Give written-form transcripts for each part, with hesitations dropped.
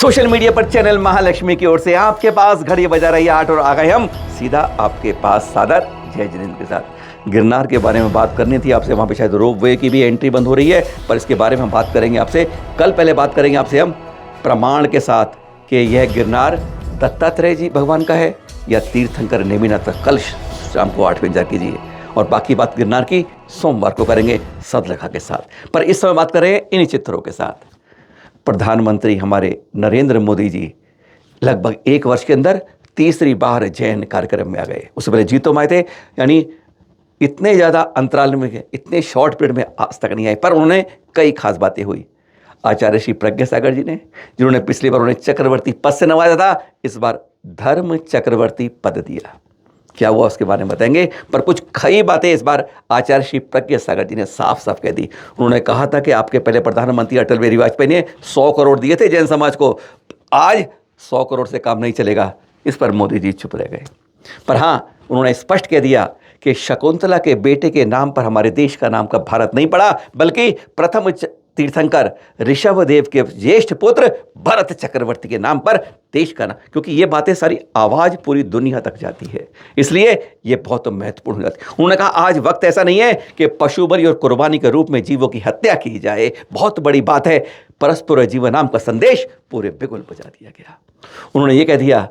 Social media पर channel Mahalakshmi की ओर से आपके पास घड़ी बजा रही है 8 और आ गए हम सीधा आपके पास सादर जय जिनेंद्र के साथ। गिरनार के बारे में बात करनी थी आपसे। वहाँ पे शायद रोपवे की भी एंट्री बंद हो रही है, पर इसके बारे में हम बात करेंगे आपसे कल। पहले बात करेंगे आपसे हम प्रमाण के साथ कि यह गिरनार दत्तात्रेय जी भगवान का है या तीर्थंकर नेमिनाथ का। कल शाम को 8 बजे कीजिए और बाकी बात गिरनार की सोमवार को करेंगे सदलखा के साथ। पर इस समय बात कर रहे हैं इन्हीं चित्रों के साथ। प्रधानमंत्री हमारे नरेंद्र मोदी जी लगभग 1 वर्ष के अंदर तीसरी बार जैन कार्यक्रम में आ गए। उससे पहले जीतो माए थे, यानी इतने ज़्यादा अंतराल में, इतने शॉर्ट पीरियड में आज तक नहीं आए। पर उन्होंने कई खास बातें हुई। आचार्य श्री प्रज्ञा सागर जी ने, जिन्होंने पिछली बार उन्हें चक्रवर्ती पद से नवाजा था, इस बार धर्म चक्रवर्ती पद दिया। क्या हुआ उसके बारे में बताएंगे। पर कुछ कई बातें इस बार आचार्य श्री प्रज्ञा सागर जी ने साफ साफ कह दी। उन्होंने कहा था कि आपके पहले प्रधानमंत्री अटल बिहारी वाजपेयी ने 100 करोड़ दिए थे जैन समाज को, आज 100 करोड़ से काम नहीं चलेगा। इस पर मोदी जी चुप रह गए। पर हाँ, उन्होंने स्पष्ट कह दिया कि शकुंतला के बेटे के नाम पर हमारे देश का नाम का भारत नहीं पड़ा, बल्कि प्रथम तीर्थंकर ऋषभदेव के ज्येष्ठ पुत्र भरत चक्रवर्ती के नाम पर देश का नाम, क्योंकि ये बातें सारी आवाज पूरी दुनिया तक जाती है, इसलिए ये बहुत महत्वपूर्ण हो जाती है। उन्होंने कहा आज वक्त ऐसा नहीं है कि पशु बलि और कुर्बानी के रूप में जीवों की हत्या की जाए, बहुत बड़ी बात है। परस्पर जीवन नाम का संदेश पूरे बिगुल बजा दिया गया। उन्होंने ये कह दिया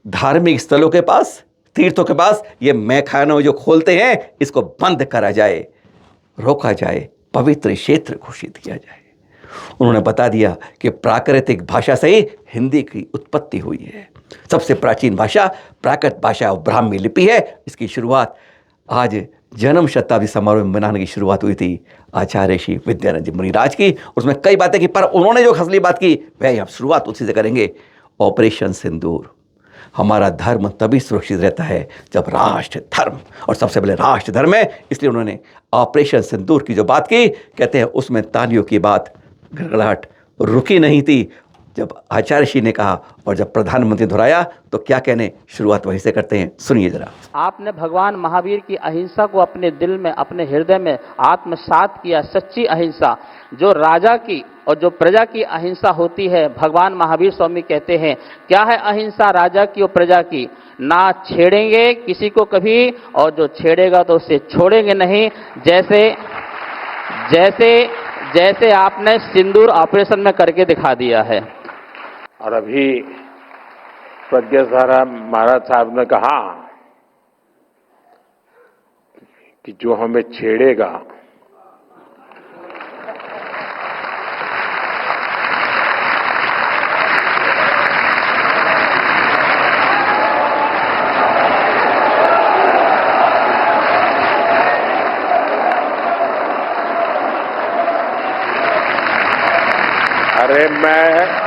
धार्मिक स्थलों के पास, तीर्थों के पास ये मैखाना जो खोलते हैं इसको बंद करा जाए, रोका जाए, पवित्र क्षेत्र घोषित किया जाए। उन्होंने बता दिया कि प्राकृतिक भाषा से ही हिंदी की उत्पत्ति हुई है। सबसे प्राचीन भाषा प्राकृत भाषा और ब्राह्मी लिपि है। इसकी शुरुआत आज जन्म शताब्दी समारोह में मनाने की शुरुआत हुई थी आचार्य श्री विद्यानंद जी मुनिराज की। उसमें कई बातें की, पर उन्होंने जो खसली बात की वह हम शुरुआत उसी से करेंगे। ऑपरेशन सिंदूर, हमारा धर्म तभी सुरक्षित रहता है जब राष्ट्र धर्म, और सबसे पहले राष्ट्र धर्म है, इसलिए उन्होंने ऑपरेशन सिंदूर की जो बात की, कहते हैं उसमें तालियों की बात, गड़गड़ाहट रुकी नहीं थी जब आचार्य श्री ने कहा, और जब प्रधानमंत्री दोहराया तो क्या कहने। शुरुआत वहीं से करते हैं, सुनिए जरा। आपने भगवान महावीर की अहिंसा को अपने दिल में, अपने हृदय में आत्मसात किया। सच्ची अहिंसा जो राजा की और जो प्रजा की अहिंसा होती है, भगवान महावीर स्वामी कहते हैं क्या है अहिंसा राजा की और प्रजा की, ना छेड़ेंगे किसी को कभी, और जो छेड़ेगा तो उसे छोड़ेंगे नहीं। जैसे जैसे जैसे आपने सिंदूर ऑपरेशन में करके दिखा दिया है। और अभी प्रज्ञा महाराज साहब ने कहा कि जो हमें छेड़ेगा अरे मैं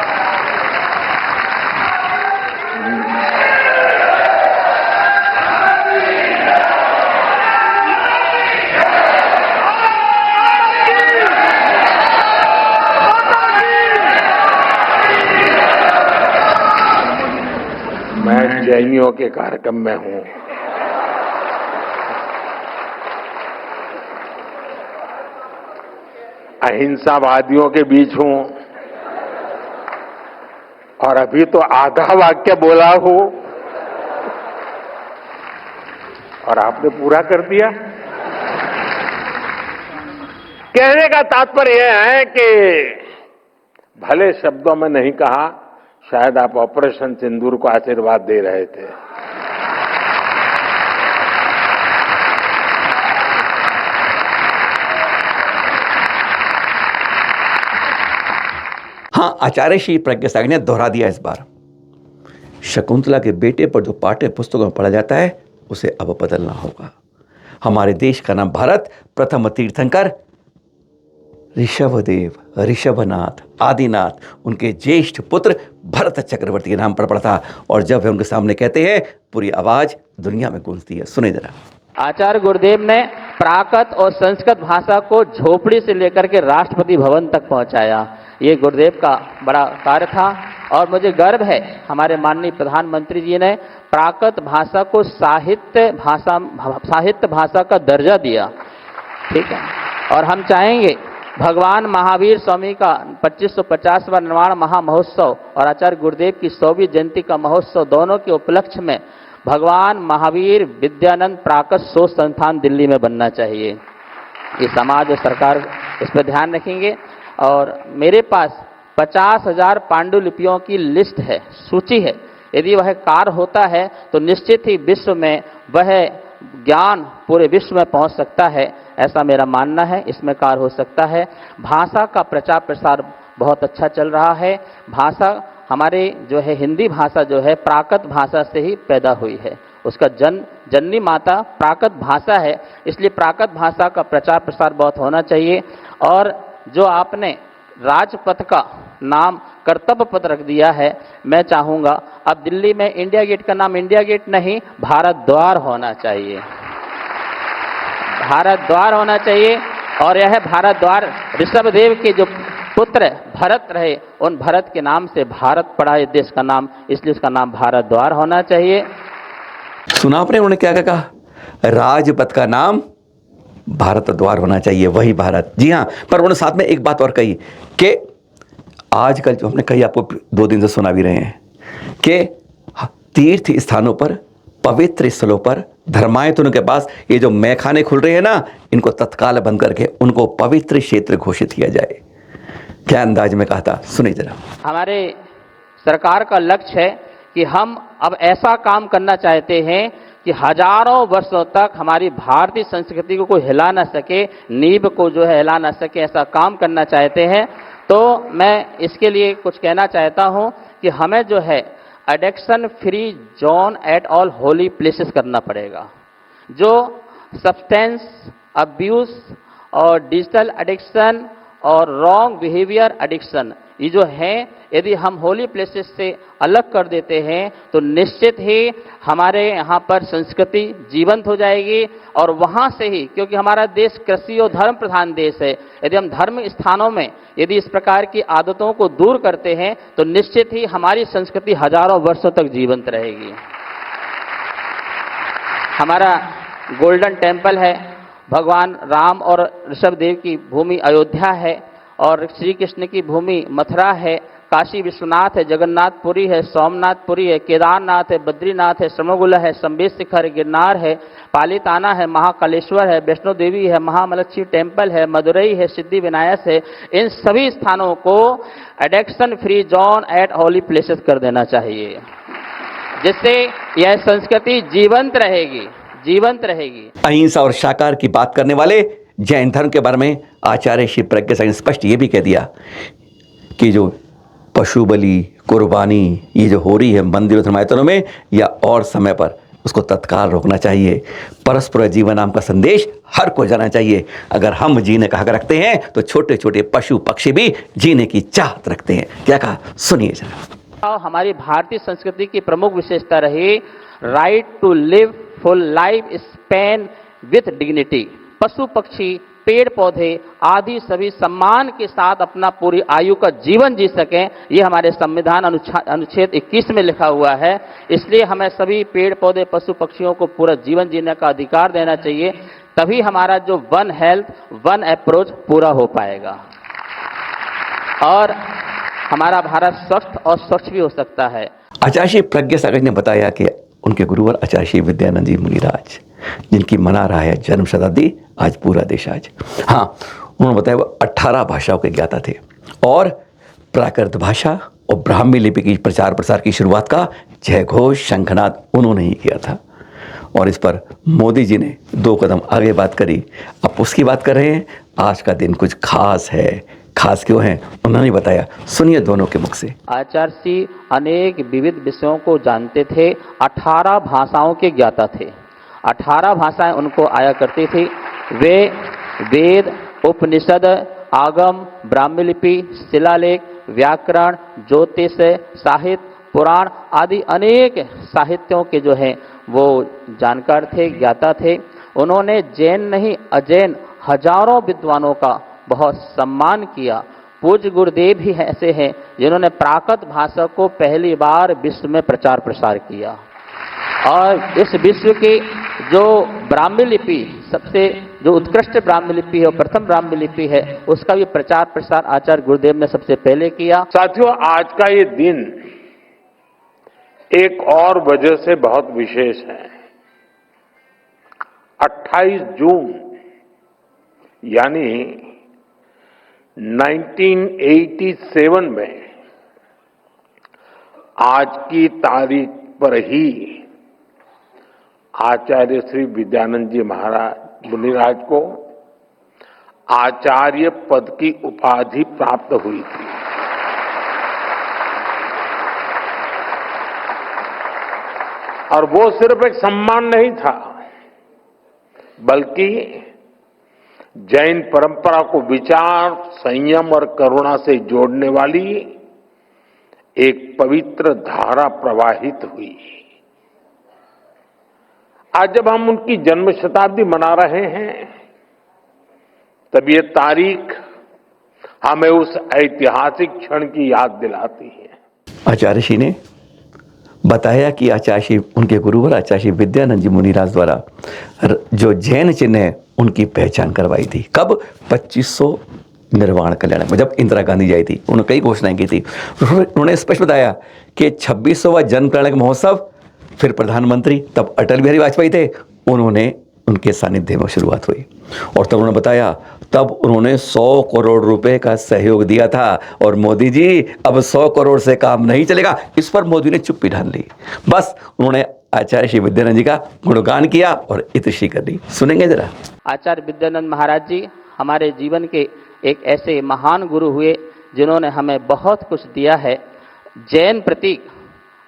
जैनियों के कार्यक्रम में हूं। अहिंसावादियों के बीच हूं, और अभी तो आधा वाक्य बोला हूं और आपने पूरा कर दिया। कहने का तात्पर्य यह है कि भले शब्दों में नहीं कहा, शायद आप ऑपरेशन सिंदूर को आशीर्वाद दे रहे थे। हाँ, आचार्य श्री प्रज्ञा सागर ने दोहरा दिया इस बार। शकुंतला के बेटे पर जो पाठ्य पुस्तकों में पढ़ा जाता है उसे अब बदलना होगा। हमारे देश का नाम भारत, प्रथम तीर्थंकर ऋषभदेव, ऋषभनाथ, आदिनाथ, उनके ज्येष्ठ पुत्र भरत चक्रवर्ती के नाम पर पड़ा था। और जब वे उनके सामने कहते हैं पूरी आवाज दुनिया में गूंजती है। सुने जरा। आचार्य गुरुदेव ने प्राकृत और संस्कृत भाषा को झोपड़ी से लेकर के राष्ट्रपति भवन तक पहुंचाया। ये गुरुदेव का बड़ा कार्य था और मुझे गर्व है हमारे माननीय प्रधानमंत्री जी ने प्राकृत भाषा को साहित्य भाषा का दर्जा दिया। ठीक है, और हम चाहेंगे भगवान महावीर स्वामी का 2550वां निर्वाण महामहोत्सव और आचार्य गुरुदेव की 100वीं जयंती का महोत्सव दोनों के उपलक्ष्य में भगवान महावीर विद्यानंद प्राकट शोध संस्थान दिल्ली में बनना चाहिए। ये समाज और सरकार इस पर ध्यान रखेंगे। और मेरे पास 50,000 पांडुलिपियों की लिस्ट है, सूची है। यदि वह कार्य होता है तो निश्चित ही विश्व में वह ज्ञान पूरे विश्व में पहुंच सकता है, ऐसा मेरा मानना है। इसमें कार्य हो सकता है। भाषा का प्रचार प्रसार बहुत अच्छा चल रहा है। भाषा हमारे जो है हिंदी भाषा जो है प्राकृत भाषा से ही पैदा हुई है। उसका जननी माता प्राकृत भाषा है, इसलिए प्राकृत भाषा का प्रचार प्रसार बहुत होना चाहिए। और जो आपने राजपथ का नाम कर्तव्य पथ रख दिया है, मैं चाहूंगा अब दिल्ली में इंडिया गेट का नाम इंडिया गेट नहीं भारत द्वार होना चाहिए। भारत द्वार होना चाहिए। और यह भारत द्वार ऋषभदेव के जो पुत्र भरत रहे, उन भरत के नाम से भारत पड़ा है देश का नाम, इसलिए उसका नाम भारत द्वार होना चाहिए। सुना आपने उन्होंने क्या कहा? राजपथ का नाम भारत द्वार होना चाहिए, वही भारत। जी हाँ, पर उन्होंने साथ में एक बात और कही कि आजकल जो हमने कही, आपको 2 दिन से सुना भी रहे हैं कि तीर्थ स्थानों पर, पवित्र स्थलों पर, धर्मायतों के पास ये जो मैखाने खुल रहे हैं ना, इनको तत्काल बंद करके उनको पवित्र क्षेत्र घोषित किया जाए। क्या अंदाज में कहा था, सुनिए जरा। हमारे सरकार का लक्ष्य है कि हम अब ऐसा काम करना चाहते हैं कि हजारों वर्षों तक हमारी भारतीय संस्कृति को कोई हिला ना सके, नींव को जो है हिला ना सके, ऐसा काम करना चाहते हैं। तो मैं इसके लिए कुछ कहना चाहता हूं कि हमें जो है addiction free zone at all Holi places करना पड़ेगा। जो सब्सटेंस अब्यूज और डिजिटल एडिक्शन और रॉन्ग बिहेवियर एडिक्शन, ये जो है, यदि हम होली प्लेसेस से अलग कर देते हैं तो निश्चित ही हमारे यहाँ पर संस्कृति जीवंत हो जाएगी। और वहाँ से ही, क्योंकि हमारा देश कृषि और धर्म प्रधान देश है, यदि हम धर्म स्थानों में यदि इस प्रकार की आदतों को दूर करते हैं तो निश्चित ही हमारी संस्कृति हजारों वर्षों तक जीवंत रहेगी। हमारा गोल्डन टेम्पल है, भगवान राम और ऋषभदेव की भूमि अयोध्या है, और श्री कृष्ण की भूमि मथुरा है, काशी विश्वनाथ है, जगन्नाथपुरी है, सोमनाथपुरी है, केदारनाथ है, बद्रीनाथ है, श्रमोगुला है, संबेश शिखर है, गिरनार है, पालीताना है, महाकालेश्वर है, वैष्णो देवी है, महामलक्ष्मी टेम्पल है, मदुरई है, सिद्धि विनायक है। इन सभी स्थानों को addiction free zone at holy places कर देना चाहिए, जिससे यह संस्कृति जीवंत रहेगी, जीवंत रहेगी। अहिंसा और शाकाहार की बात करने वाले जैन धर्म के बारे में आचार्य श्री प्रज्ञा सागर ने स्पष्ट ये भी कह दिया कि जो पशु बलि, कुर्बानी ये जो हो रही है मंदिरों धर्मायतनों में या और समय पर, उसको तत्काल रोकना चाहिए। परस्पर जीवन नाम का संदेश हर को जाना चाहिए। अगर हम जीने का हक रखते हैं तो छोटे छोटे पशु पक्षी भी जीने की चाहत रखते हैं। क्या कहा, सुनिए जरा। हमारी भारतीय संस्कृति की प्रमुख विशेषता रही right to live full life span with dignity. पशु पक्षी, पेड़ पौधे आदि सभी सम्मान के साथ अपना पूरी आयु का जीवन जी सकें, ये हमारे संविधान अनुच्छेद 21 में लिखा हुआ है। इसलिए हमें सभी पेड़ पौधे, पशु पक्षियों को पूरा जीवन जीने का अधिकार देना चाहिए, तभी हमारा जो वन हेल्थ वन अप्रोच पूरा हो पाएगा और हमारा भारत स्वस्थ और स्वच्छ भी हो सकता है। आचार्य श्री प्रज्ञा सागर ने बताया कि उनके गुरुवर आचार्य श्री विद्यानंद जी मुनिराज, जिनकी मना रहा है जन्म शताब्दी, आज पूरा देश आज। हाँ, उन्होंने बताया वो 18 भाषाओं के ज्ञाता थे और प्राकृत भाषा और ब्राह्मी लिपि की प्रचार प्रसार की शुरुआत का जय घोष शंखनाद उन्होंने ही किया था। और इस पर मोदी जी ने 2 कदम आगे बात करी। अब उसकी बात कर रहे हैं। आज का दिन कुछ खास है, खास क्यों है उन्होंने बताया, सुनिए दोनों के मुख से। आचार्य जी अनेक विविध विषयों को जानते थे, 18 भाषाओं के ज्ञाता थे, 18 भाषाएं उनको आया करती थी। वे वेद, उपनिषद, आगम, ब्राह्मी लिपि, शिलालेख, व्याकरण, ज्योतिष, साहित्य, पुराण आदि अनेक साहित्यों के जो हैं वो जानकार थे, ज्ञाता थे। उन्होंने जैन नहीं अजैन हजारों विद्वानों का बहुत सम्मान किया। पूज्य गुरुदेव भी ऐसे हैं जिन्होंने प्राकृत भाषा को पहली बार विश्व में प्रचार प्रसार किया और इस विश्व की जो ब्राह्मी लिपि सबसे जो उत्कृष्ट ब्राह्मी लिपि है और प्रथम ब्राह्मी लिपि है, उसका भी प्रचार प्रसार आचार्य गुरुदेव ने सबसे पहले किया। साथियों, आज का ये दिन एक और वजह से बहुत विशेष है। 28 जून यानी 1987 में आज की तारीख पर ही आचार्य श्री विद्यानंद जी महाराज मुनिराज को आचार्य पद की उपाधि प्राप्त हुई थी। और वो सिर्फ एक सम्मान नहीं था, बल्कि जैन परंपरा को विचार, संयम और करुणा से जोड़ने वाली एक पवित्र धारा प्रवाहित हुई। आज जब हम उनकी जन्म शताब्दी मना रहे हैं, तब ये तारीख हमें उस ऐतिहासिक क्षण की याद दिलाती है। आचार्य श्री ने बताया कि आचार्य श्री उनके गुरुवर आचार्य श्री विद्यानंद जी मुनिराज द्वारा जो जैन चिन्ह है उनकी पहचान करवाई थी। कब? 2500 निर्वाण कल्याण में, जब इंदिरा गांधी जी आई थी। उन्होंने कई घोषणाएं की थी। उन्होंने स्पष्ट बताया कि 26वां जन कल्याण महोत्सव, फिर प्रधानमंत्री तब अटल बिहारी वाजपेयी थे, उन्होंने उनके सानिध्य में शुरुआत हुई। और तब उन्होंने बताया, तब उन्होंने 100 करोड़ रुपए का सहयोग दिया था। और मोदी जी, अब 100 करोड़ से काम नहीं चलेगा। इस पर मोदी ने चुप्पी ढाल ली। बस उन्होंने आचार्य श्री विद्यानंद जी का गुणगान किया और इतिश्री कर दी। सुनेंगे जरा। आचार्य विद्यानंद महाराज जी हमारे जीवन के एक ऐसे महान गुरु हुए जिन्होंने हमें बहुत कुछ दिया है। जैन प्रतीक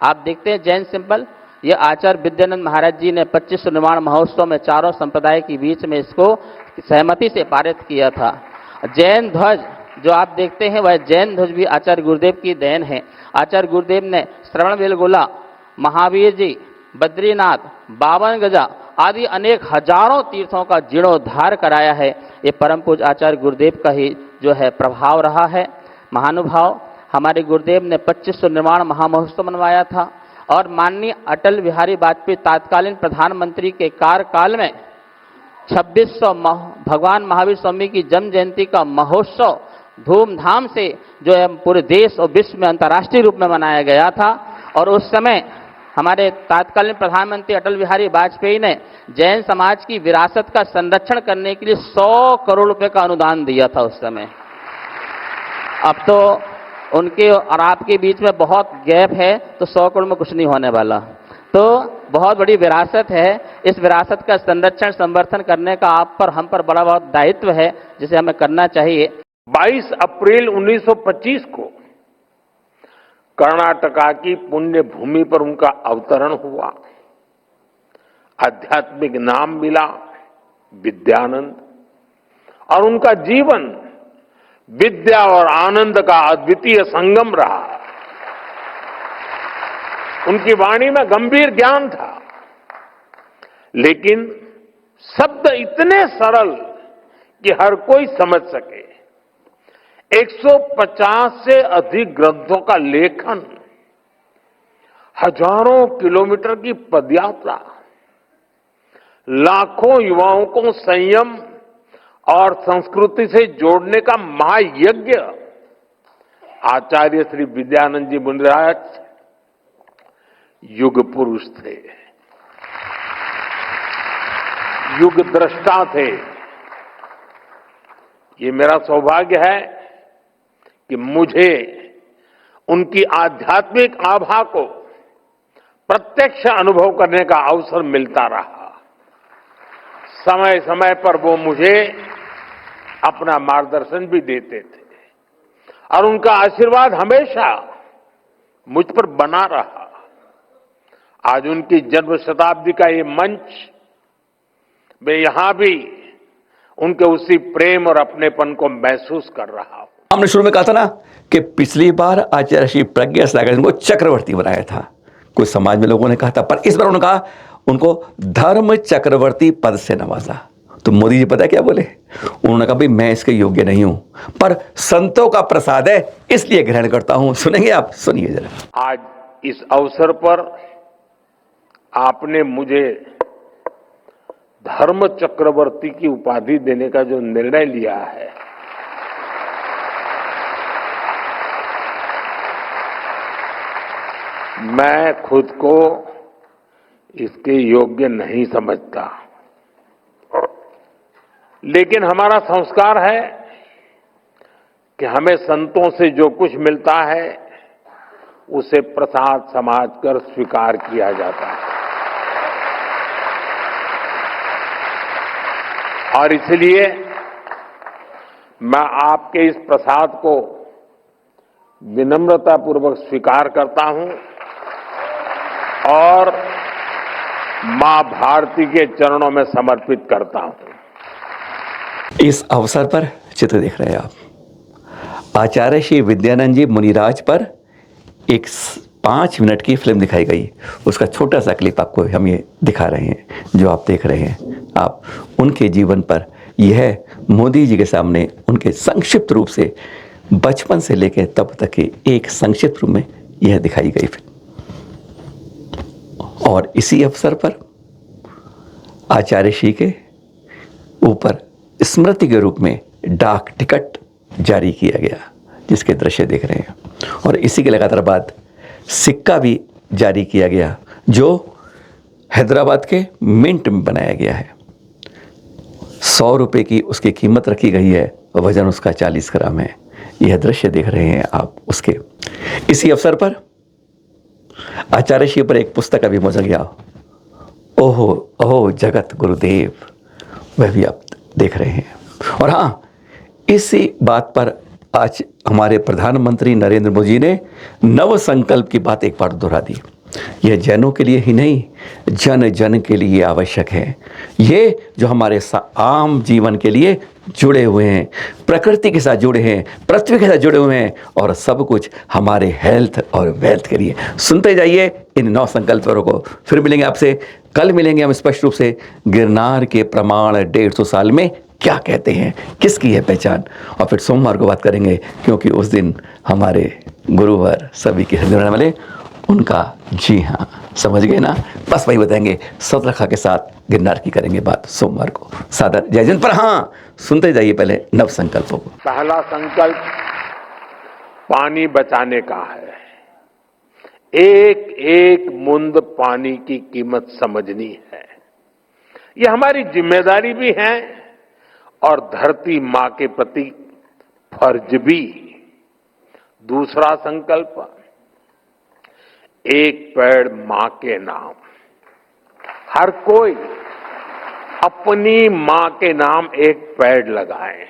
आप देखते हैं, जैन सिंबल, ये आचार्य विद्यानंद महाराज जी ने 25 निर्वाण महोत्सव में चारों संप्रदाय के बीच में इसको सहमति से पारित किया था। जैन ध्वज जो आप देखते हैं, वह जैन ध्वज भी आचार्य गुरुदेव की देन है। आचार्य गुरुदेव ने श्रवण बेलगोला, महावीर जी, बद्रीनाथ, 52 गजा आदि अनेक हजारों तीर्थों का जीर्णोद्धार कराया है। ये परम पूज्य आचार्य गुरुदेव का ही जो है प्रभाव रहा है। महानुभाव, हमारे गुरुदेव ने 2500 निर्वाण महामहोत्सव मनवाया था और माननीय अटल बिहारी वाजपेयी तत्कालीन प्रधानमंत्री के कार्यकाल में 2600 भगवान महावीर स्वामी की जन्म जयंती का महोत्सव धूमधाम से जो है पूरे देश और विश्व में अंतर्राष्ट्रीय रूप में मनाया गया था। और उस समय हमारे तत्कालीन प्रधानमंत्री अटल बिहारी वाजपेयी ने जैन समाज की विरासत का संरक्षण करने के लिए 100 करोड़ रुपए का अनुदान दिया था उस समय। अब तो उनके और आपके बीच में बहुत गैप है, तो 100 करोड़ में कुछ नहीं होने वाला। तो बहुत बड़ी विरासत है। इस विरासत का संरक्षण संवर्धन करने का आप पर, हम पर बड़ा बहुत दायित्व है, जिसे हमें करना चाहिए। 22 अप्रैल 1925 को कर्नाटका की पुण्य भूमि पर उनका अवतरण हुआ। आध्यात्मिक नाम मिला विद्यानंद, और उनका जीवन विद्या और आनंद का अद्वितीय संगम रहा। उनकी वाणी में गंभीर ज्ञान था, लेकिन शब्द इतने सरल कि हर कोई समझ सके। 150 से अधिक ग्रंथों का लेखन, हजारों किलोमीटर की पदयात्रा, लाखों युवाओं को संयम और संस्कृति से जोड़ने का महायज्ञ। आचार्य श्री विद्यानंद जी मुनिराज युग पुरुष थे, युग दृष्टा थे। ये मेरा सौभाग्य है कि मुझे उनकी आध्यात्मिक आभा को प्रत्यक्ष अनुभव करने का अवसर मिलता रहा। समय समय पर वो मुझे अपना मार्गदर्शन भी देते थे, और उनका आशीर्वाद हमेशा मुझ पर बना रहा। आज उनकी जन्म शताब्दी का ये मंच, मैं यहां भी उनके उसी प्रेम और अपनेपन को महसूस कर रहा हूं। हमने शुरू में कहा था ना कि पिछली बार आचार्य श्री प्रज्ञा सागर को चक्रवर्ती बनाया था, कुछ समाज में लोगों ने कहा था, पर इस बार उन्होंने कहा उनको धर्म चक्रवर्ती पद से नवाजा। तो मोदी जी पता क्या बोले? उन्होंने कहा भाई मैं इसके योग्य नहीं हूं, पर संतों का प्रसाद है इसलिए ग्रहण करता हूं। सुनेंगे आप? सुनिए जरा। आज इस अवसर पर आपने मुझे धर्म चक्रवर्ती की उपाधि देने का जो निर्णय लिया है, मैं खुद को इसके योग्य नहीं समझता। लेकिन हमारा संस्कार है कि हमें संतों से जो कुछ मिलता है उसे प्रसाद समझकर स्वीकार किया जाता है। और इसलिए मैं आपके इस प्रसाद को विनम्रतापूर्वक स्वीकार करता हूं और मां भारती के चरणों में समर्पित करता हूं। इस अवसर पर चित्र देख रहे हैं आप, आचार्य श्री विद्यानंद जी मुनिराज पर एक 5 मिनट की फिल्म दिखाई गई। उसका छोटा सा क्लिप आपको हम ये दिखा रहे हैं, जो आप देख रहे हैं। आप उनके जीवन पर यह मोदी जी के सामने उनके संक्षिप्त रूप से बचपन से लेकर तब तक के एक संक्षिप्त रूप में यह दिखाई गई फिल्म। और इसी अवसर पर आचार्य श्री के ऊपर स्मृति के रूप में डाक टिकट जारी किया गया, जिसके दृश्य देख रहे हैं। और इसी के लगातार बाद सिक्का भी जारी किया गया, जो हैदराबाद के मिंट में बनाया गया है। 100 रुपये की उसकी कीमत रखी गई है, वजन उसका 40 ग्राम है। यह दृश्य देख रहे हैं आप उसके। इसी अवसर पर आचार्य श्री पर एक पुस्तक अभी विमोचन गया, ओहो ओहो जगत गुरुदेव, वह भी आप देख रहे हैं। और हाँ, इसी बात पर आज हमारे प्रधानमंत्री नरेंद्र मोदी जी ने नव संकल्प की बात एक बार दोहरा दी। यह जैनों के लिए ही नहीं, जन जन के लिए आवश्यक है। ये जो हमारे आम जीवन के लिए जुड़े हुए हैं, प्रकृति के साथ जुड़े हैं, पृथ्वी के साथ जुड़े हुए हैं, और सब कुछ हमारे हेल्थ और वेल्थ के लिए। सुनते जाइए इन 9 संकल्पों को। फिर मिलेंगे आपसे, कल मिलेंगे हम स्पष्ट रूप से। गिरनार के प्रमाण 150 साल में क्या कहते हैं, किसकी है पहचान, और फिर सोमवार को बात करेंगे, क्योंकि उस दिन हमारे गुरुवर सभी के हृदय वाले उनका, जी हाँ, समझ गए ना। बस वही बताएंगे, सतरखा के साथ गिरनार की करेंगे बात सोमवार को। सादर जय जिंद। पर हाँ, सुनते जाइए पहले नव संकल्पों को। पहला संकल्प पानी बचाने का है। एक एक बूंद पानी की कीमत समझनी है। ये हमारी जिम्मेदारी भी है और धरती मां के प्रति फर्ज भी। दूसरा संकल्प, एक पेड़ मां के नाम। हर कोई अपनी मां के नाम एक पेड़ लगाए,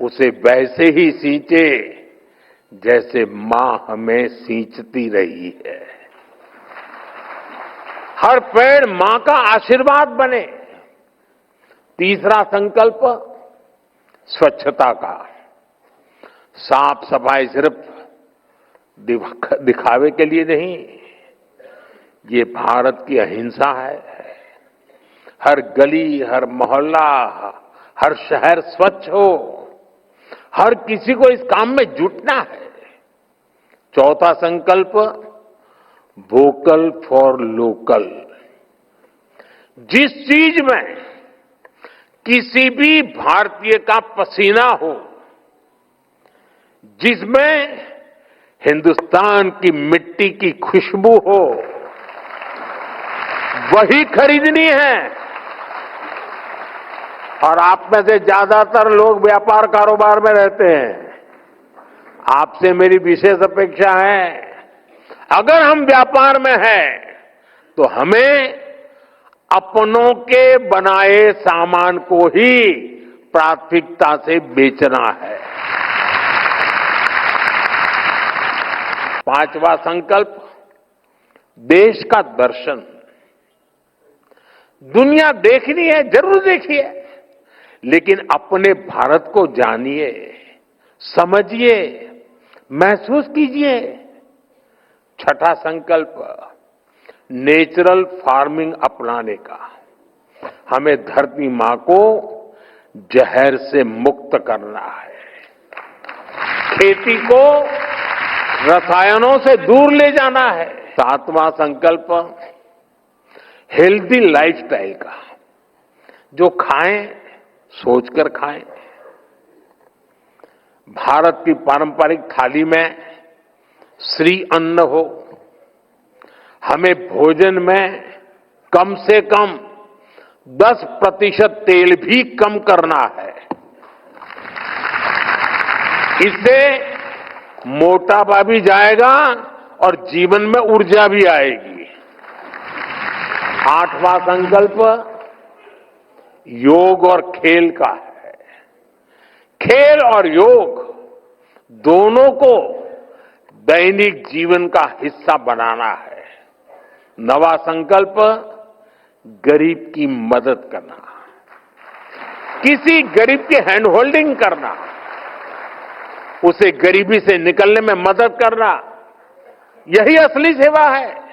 उसे वैसे ही सींचे जैसे मां हमें सींचती रही है। हर पेड़ मां का आशीर्वाद बने। तीसरा संकल्प, स्वच्छता का। साफ सफाई सिर्फ दिखावे के लिए नहीं, ये भारत की अहिंसा है। हर गली, हर मोहल्ला, हर शहर स्वच्छ हो। हर किसी को इस काम में जुटना है। चौथा संकल्प, वोकल फॉर लोकल। जिस चीज में किसी भी भारतीय का पसीना हो, जिसमें हिंदुस्तान की मिट्टी की खुशबू हो, वही खरीदनी है। और आप में से ज्यादातर लोग व्यापार कारोबार में रहते हैं। आपसे मेरी विशेष अपेक्षा है, अगर हम व्यापार में हैं, तो हमें अपनों के बनाए सामान को ही प्राथमिकता से बेचना है। पांचवा संकल्प, देश का दर्शन। दुनिया देखनी है, जरूर देखिए, लेकिन अपने भारत को जानिए, समझिए, महसूस कीजिए। छठा संकल्प, नेचुरल फार्मिंग अपनाने का। हमें धरती मां को जहर से मुक्त करना है। खेती को रसायनों से दूर ले जाना है। सातवां संकल्प, हेल्दी लाइफस्टाइल का। जो खाएं सोचकर खाएं। भारत की पारंपरिक थाली में श्री अन्न हो। हमें भोजन में कम से कम 10% तेल भी कम करना है। इससे मोटापा भी जाएगा और जीवन में ऊर्जा भी आएगी। 8वां संकल्प योग और खेल का है। खेल और योग दोनों को दैनिक जीवन का हिस्सा बनाना है। 9वां संकल्प गरीब की मदद करना, किसी गरीब की हैंड होल्डिंग करना, उसे गरीबी से निकलने में मदद करना, यही असली सेवा है।